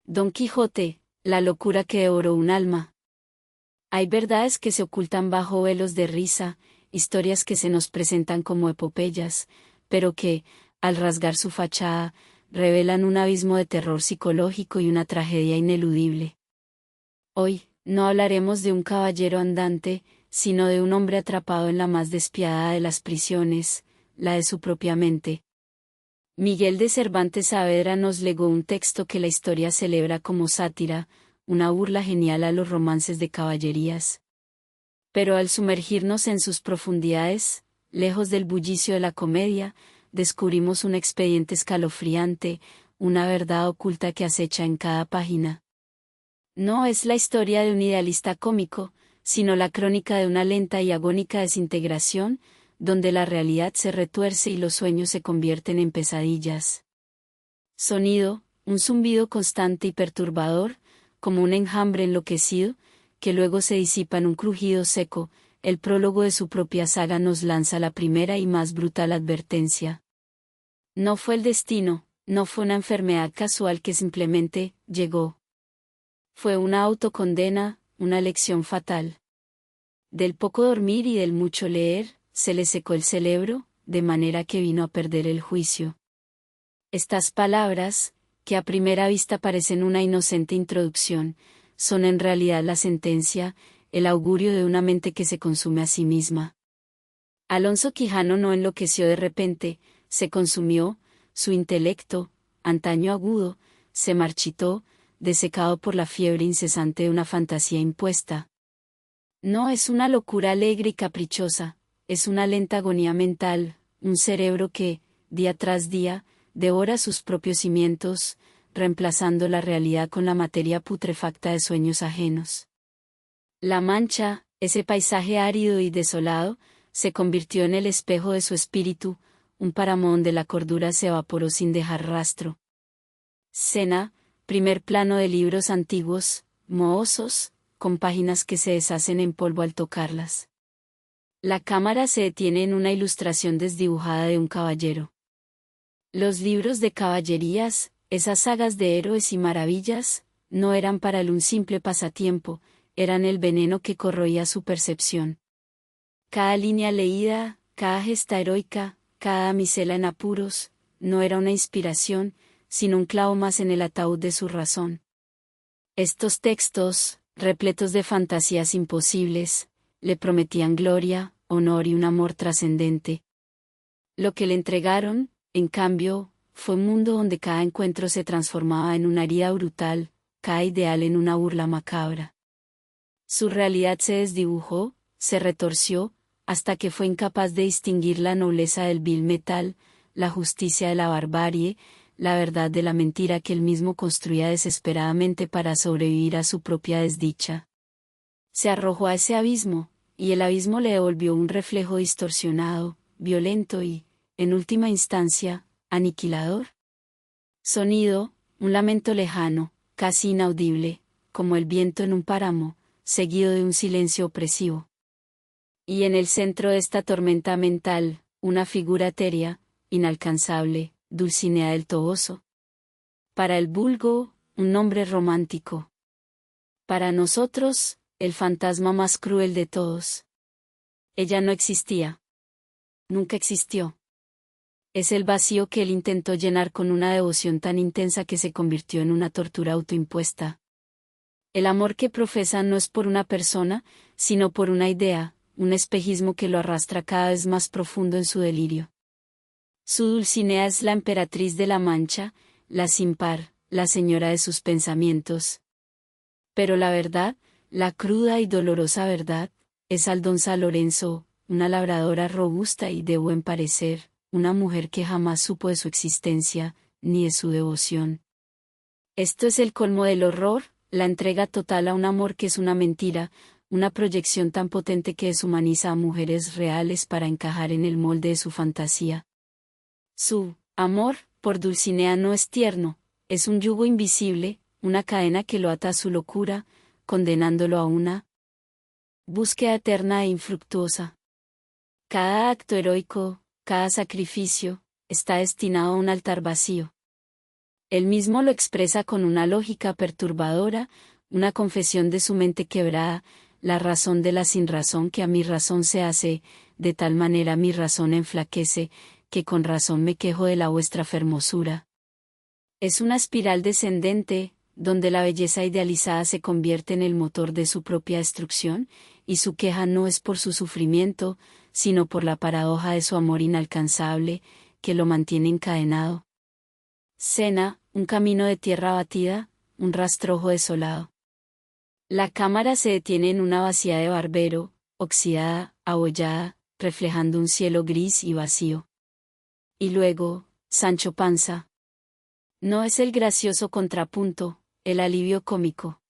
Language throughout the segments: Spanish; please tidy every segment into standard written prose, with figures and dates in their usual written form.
Don Quijote, la locura que devoró un alma. Hay verdades que se ocultan bajo velos de risa, historias que se nos presentan como epopeyas, pero que, al rasgar su fachada, revelan un abismo de terror psicológico y una tragedia ineludible. Hoy, no hablaremos de un caballero andante, sino de un hombre atrapado en la más despiadada de las prisiones, la de su propia mente. Miguel de Cervantes Saavedra nos legó un texto que la historia celebra como sátira, una burla genial a los romances de caballerías. Pero al sumergirnos en sus profundidades, lejos del bullicio de la comedia, descubrimos un expediente escalofriante, una verdad oculta que acecha en cada página. No es la historia de un idealista cómico, sino la crónica de una lenta y agónica desintegración, donde la realidad se retuerce y los sueños se convierten en pesadillas. Sonido, un zumbido constante y perturbador, como un enjambre enloquecido, que luego se disipa en un crujido seco. El prólogo de su propia saga nos lanza la primera y más brutal advertencia. No fue el destino, no fue una enfermedad casual que simplemente llegó. Fue una autocondena, una lección fatal. Del poco dormir y del mucho leer, se le secó el cerebro, de manera que vino a perder el juicio. Estas palabras, que a primera vista parecen una inocente introducción, son en realidad la sentencia, el augurio de una mente que se consume a sí misma. Alonso Quijano no enloqueció de repente, se consumió, su intelecto, antaño agudo, se marchitó, desecado por la fiebre incesante de una fantasía impuesta. No es una locura alegre y caprichosa, es una lenta agonía mental, un cerebro que, día tras día, devora sus propios cimientos, reemplazando la realidad con la materia putrefacta de sueños ajenos. La Mancha, ese paisaje árido y desolado, se convirtió en el espejo de su espíritu, un páramo donde la cordura se evaporó sin dejar rastro. Escena, primer plano de libros antiguos, mohosos, con páginas que se deshacen en polvo al tocarlas. La cámara se detiene en una ilustración desdibujada de un caballero. Los libros de caballerías, esas sagas de héroes y maravillas, no eran para él un simple pasatiempo, eran el veneno que corroía su percepción. Cada línea leída, cada gesta heroica, cada damisela en apuros, no era una inspiración, sino un clavo más en el ataúd de su razón. Estos textos, repletos de fantasías imposibles, le prometían gloria, honor y un amor trascendente. Lo que le entregaron, en cambio, fue un mundo donde cada encuentro se transformaba en una herida brutal, cada ideal en una burla macabra. Su realidad se desdibujó, se retorció, hasta que fue incapaz de distinguir la nobleza del vil metal, la justicia de la barbarie, la verdad de la mentira que él mismo construía desesperadamente para sobrevivir a su propia desdicha. Se arrojó a ese abismo, y el abismo le devolvió un reflejo distorsionado, violento y, en última instancia, aniquilador. Sonido, un lamento lejano, casi inaudible, como el viento en un páramo, seguido de un silencio opresivo. Y en el centro de esta tormenta mental, una figura etérea, inalcanzable, Dulcinea del Toboso. Para el vulgo, un nombre romántico. Para nosotros, el fantasma más cruel de todos. Ella no existía. Nunca existió. Es el vacío que él intentó llenar con una devoción tan intensa que se convirtió en una tortura autoimpuesta. El amor que profesa no es por una persona, sino por una idea, un espejismo que lo arrastra cada vez más profundo en su delirio. Su Dulcinea es la emperatriz de la Mancha, la sin par, la señora de sus pensamientos. Pero la verdad, la cruda y dolorosa verdad, es Aldonza Lorenzo, una labradora robusta y de buen parecer, una mujer que jamás supo de su existencia, ni de su devoción. Esto es el colmo del horror, la entrega total a un amor que es una mentira, una proyección tan potente que deshumaniza a mujeres reales para encajar en el molde de su fantasía. Su amor por Dulcinea no es tierno, es un yugo invisible, una cadena que lo ata a su locura, condenándolo a una búsqueda eterna e infructuosa. Cada acto heroico, cada sacrificio, está destinado a un altar vacío. Él mismo lo expresa con una lógica perturbadora, una confesión de su mente quebrada, la razón de la sinrazón que a mi razón se hace, de tal manera mi razón enflaquece, que con razón me quejo de la vuestra fermosura. Es una espiral descendente, donde la belleza idealizada se convierte en el motor de su propia destrucción, y su queja no es por su sufrimiento, sino por la paradoja de su amor inalcanzable, que lo mantiene encadenado. Cena, un camino de tierra batida, un rastrojo desolado. La cámara se detiene en una vacía de barbero, oxidada, abollada, reflejando un cielo gris y vacío. Y luego, Sancho Panza. No es el gracioso contrapunto, el alivio cómico.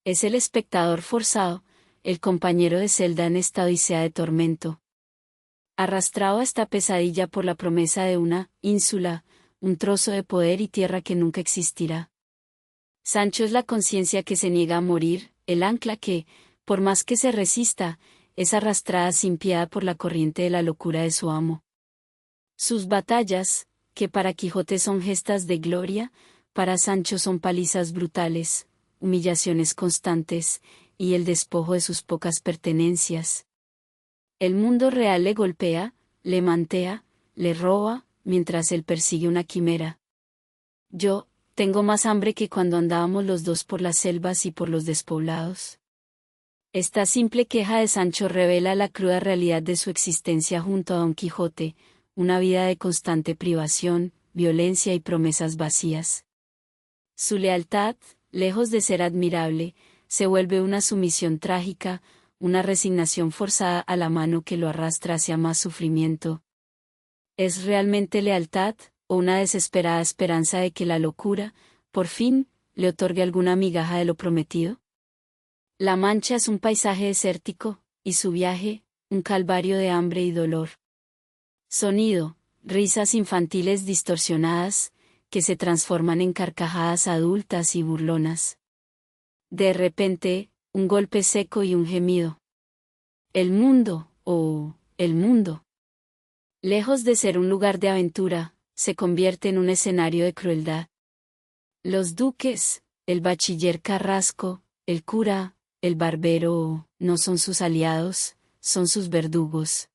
Es el espectador forzado, el compañero de celda en esta odisea de tormento. Arrastrado a esta pesadilla por la promesa de una ínsula, un trozo de poder y tierra que nunca existirá. Sancho es la conciencia que se niega a morir, el ancla que, por más que se resista, es arrastrada sin piedad por la corriente de la locura de su amo. Sus batallas, que para Quijote son gestas de gloria, para Sancho son palizas brutales, humillaciones constantes, y el despojo de sus pocas pertenencias. El mundo real le golpea, le mantea, le roba, mientras él persigue una quimera. Yo, tengo más hambre que cuando andábamos los dos por las selvas y por los despoblados. Esta simple queja de Sancho revela la cruda realidad de su existencia junto a Don Quijote, una vida de constante privación, violencia y promesas vacías. Su lealtad, lejos de ser admirable, se vuelve una sumisión trágica, una resignación forzada a la mano que lo arrastra hacia más sufrimiento. ¿Es realmente lealtad, o una desesperada esperanza de que la locura, por fin, le otorgue alguna migaja de lo prometido? La Mancha es un paisaje desértico, y su viaje, un calvario de hambre y dolor. Sonido, risas infantiles distorsionadas, que se transforman en carcajadas adultas y burlonas. De repente, un golpe seco y un gemido. El mundo, el mundo. Lejos de ser un lugar de aventura, se convierte en un escenario de crueldad. Los duques, el bachiller Carrasco, el cura, el barbero, no son sus aliados, son sus verdugos.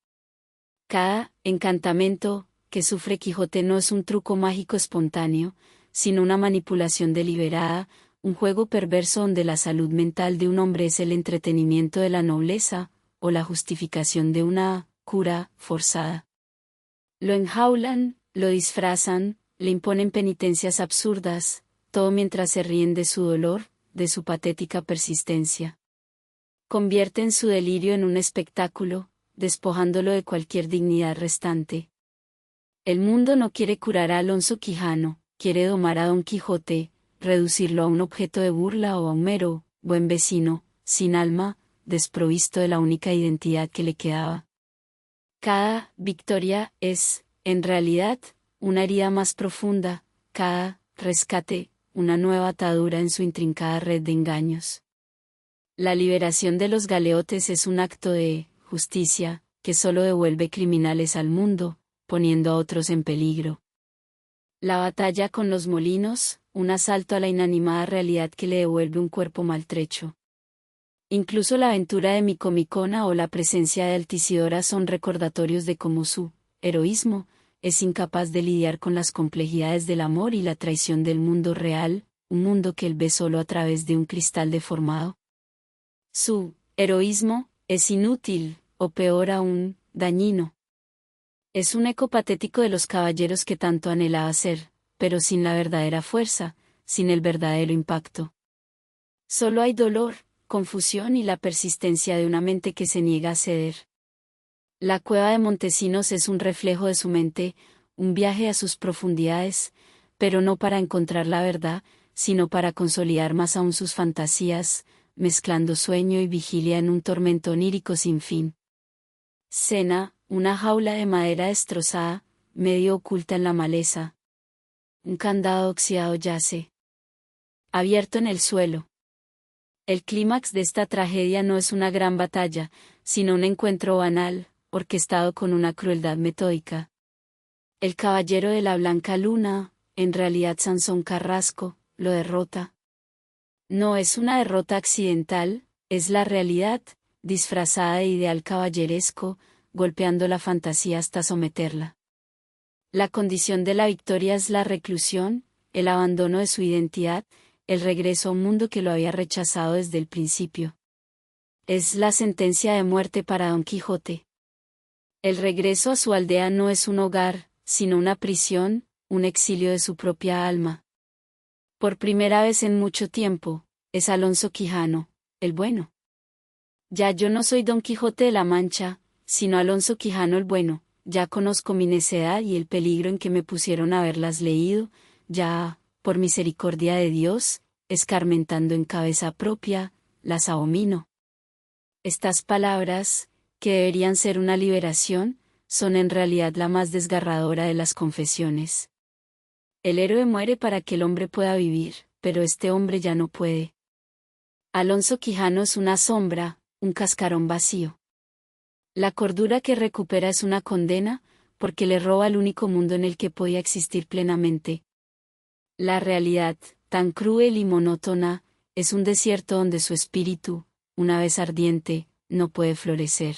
Cada encantamento que sufre Quijote no es un truco mágico espontáneo, sino una manipulación deliberada, un juego perverso donde la salud mental de un hombre es el entretenimiento de la nobleza, o la justificación de una cura forzada. Lo enjaulan, lo disfrazan, le imponen penitencias absurdas, todo mientras se ríen de su dolor, de su patética persistencia. Convierten su delirio en un espectáculo, despojándolo de cualquier dignidad restante. El mundo no quiere curar a Alonso Quijano, quiere domar a Don Quijote, reducirlo a un objeto de burla o a un mero, buen vecino, sin alma, desprovisto de la única identidad que le quedaba. Cada victoria es, en realidad, una herida más profunda, cada rescate, una nueva atadura en su intrincada red de engaños. La liberación de los galeotes es un acto de justicia, que solo devuelve criminales al mundo, poniendo a otros en peligro. La batalla con los molinos, un asalto a la inanimada realidad que le devuelve un cuerpo maltrecho. Incluso la aventura de Micomicona o la presencia de Altisidora son recordatorios de cómo su heroísmo es incapaz de lidiar con las complejidades del amor y la traición del mundo real, un mundo que él ve solo a través de un cristal deformado. Su heroísmo es inútil, o peor aún, dañino. Es un eco patético de los caballeros que tanto anhelaba ser, pero sin la verdadera fuerza, sin el verdadero impacto. Solo hay dolor, confusión y la persistencia de una mente que se niega a ceder. La cueva de Montesinos es un reflejo de su mente, un viaje a sus profundidades, pero no para encontrar la verdad, sino para consolidar más aún sus fantasías, mezclando sueño y vigilia en un tormento onírico sin fin. Cena, una jaula de madera destrozada, medio oculta en la maleza. Un candado oxidado yace, abierto en el suelo. El clímax de esta tragedia no es una gran batalla, sino un encuentro banal, orquestado con una crueldad metódica. El caballero de la blanca luna, en realidad Sansón Carrasco, lo derrota. No es una derrota accidental, es la realidad, disfrazada de ideal caballeresco, golpeando la fantasía hasta someterla. La condición de la victoria es la reclusión, el abandono de su identidad, el regreso a un mundo que lo había rechazado desde el principio. Es la sentencia de muerte para Don Quijote. El regreso a su aldea no es un hogar, sino una prisión, un exilio de su propia alma. Por primera vez en mucho tiempo, es Alonso Quijano, el bueno. Ya yo no soy Don Quijote de la Mancha, sino Alonso Quijano el bueno, ya conozco mi necedad y el peligro en que me pusieron a haberlas leído, ya, por misericordia de Dios, escarmentando en cabeza propia, las abomino. Estas palabras, que deberían ser una liberación, son en realidad la más desgarradora de las confesiones. El héroe muere para que el hombre pueda vivir, pero este hombre ya no puede. Alonso Quijano es una sombra, un cascarón vacío. La cordura que recupera es una condena, porque le roba el único mundo en el que podía existir plenamente. La realidad, tan cruel y monótona, es un desierto donde su espíritu, una vez ardiente, no puede florecer.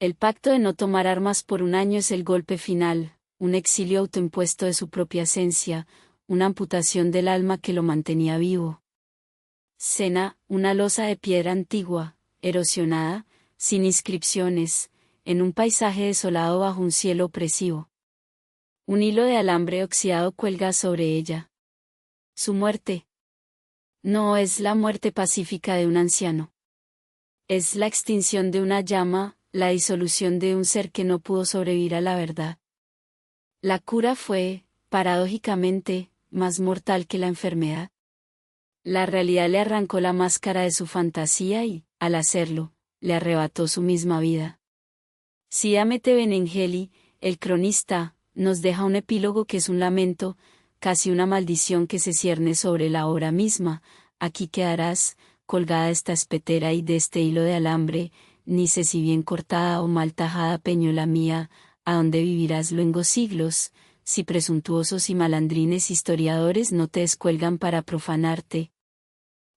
El pacto de no tomar armas por un año es el golpe final, un exilio autoimpuesto de su propia esencia, una amputación del alma que lo mantenía vivo. Cena, una losa de piedra antigua, erosionada, sin inscripciones, en un paisaje desolado bajo un cielo opresivo. Un hilo de alambre oxidado cuelga sobre ella. Su muerte. No es la muerte pacífica de un anciano. Es la extinción de una llama, la disolución de un ser que no pudo sobrevivir a la verdad. La cura fue, paradójicamente, más mortal que la enfermedad. La realidad le arrancó la máscara de su fantasía y, al hacerlo, le arrebató su misma vida. Siamete Benengeli, el cronista, nos deja un epílogo que es un lamento, casi una maldición que se cierne sobre la obra misma. Aquí quedarás, colgada esta espetera y de este hilo de alambre, ni sé si bien cortada o mal tajada peñola mía, a donde vivirás luengos siglos, si presuntuosos y malandrines historiadores no te descuelgan para profanarte.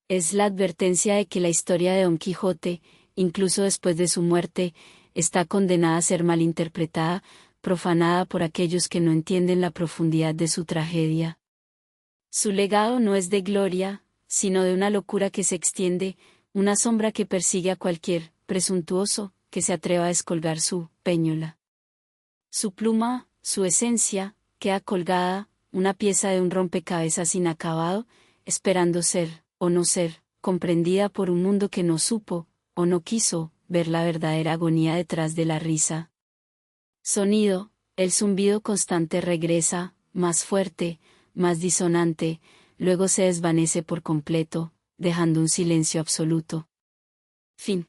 Es la advertencia de que la historia de Don Quijote, incluso después de su muerte, está condenada a ser malinterpretada, profanada por aquellos que no entienden la profundidad de su tragedia. Su legado no es de gloria, sino de una locura que se extiende, una sombra que persigue a cualquier presuntuoso que se atreva a descolgar su péñola. Su pluma, su esencia, queda colgada, una pieza de un rompecabezas inacabado, esperando ser, o no ser, comprendida por un mundo que no supo, o no quiso, ver la verdadera agonía detrás de la risa. Sonido, el zumbido constante regresa, más fuerte, más disonante, luego se desvanece por completo, dejando un silencio absoluto. Fin.